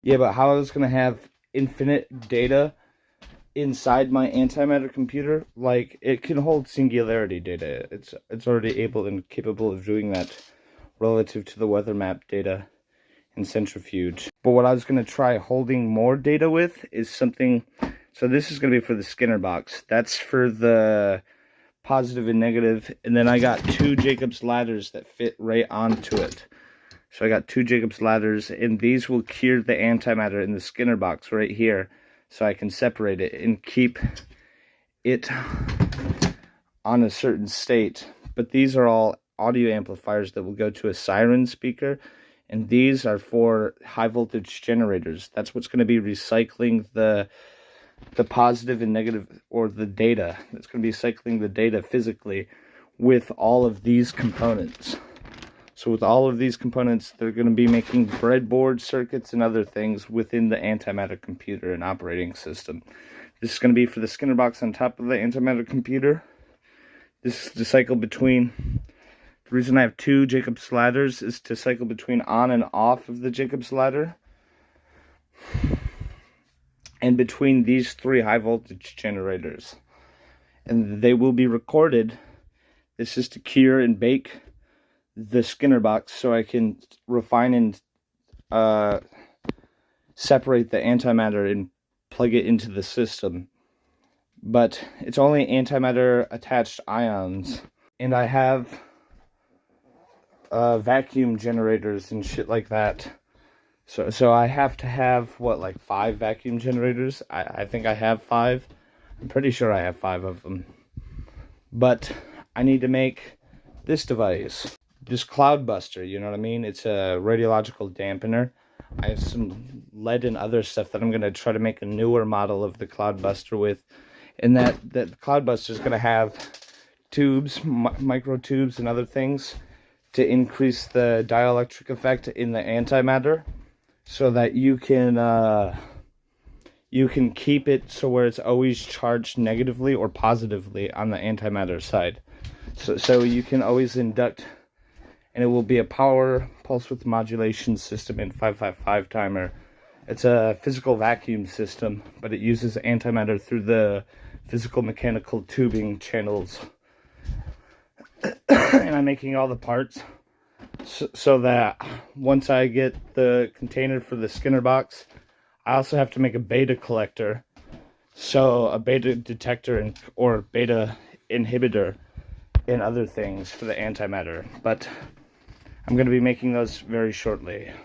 Yeah, but how I was gonna have infinite data inside my antimatter computer? Like, it can hold singularity data. It's already able and capable of doing that relative to the weather map data in centrifuge. But what I was gonna try holding more data with is something. So this is gonna be for the Skinner box. That's for the positive and negative, and then I got two Jacob's ladders that fit right onto it. So I got two Jacob's ladders, and these will cure the antimatter in the Skinner box right here, so I can separate it and keep it on a certain state. But these are all audio amplifiers that will go to a siren speaker, and these are for high voltage generators. That's what's going to be recycling the positive and negative, or the data. That's going to be cycling the data physically with all of these components. So with all of these components, they're going to be making breadboard circuits and other things within the antimatter computer and operating system. This is going to be for the Skinner box on top of the antimatter computer. This is to cycle between. The reason I have two Jacob's ladders is to cycle between on and off of the Jacob's ladder, and between these three high voltage generators. And they will be recorded. This is to cure and bake the Skinner box so I can refine and separate the antimatter and plug it into the system. But it's only antimatter attached ions, and I have vacuum generators and shit like that. So I have to have, what, like 5 vacuum generators? I think I have 5. I'm pretty sure I have 5 of them. But I need to make this device. This Cloudbuster, you know what I mean? It's a radiological dampener. I have some lead and other stuff that I'm going to try to make a newer model of the Cloudbuster with. And that Cloudbuster is going to have tubes, micro tubes and other things to increase the dielectric effect in the antimatter, so that you can keep it so where it's always charged negatively or positively on the antimatter side. So you can always induct, and it will be a power pulse width modulation system in 555 timer. It's a physical vacuum system, but it uses antimatter through the physical mechanical tubing channels. And I'm making all the parts so that once I get the container for the Skinner box, I also have to make a beta collector. So a beta detector or beta inhibitor and other things for the antimatter. But I'm going to be making those very shortly.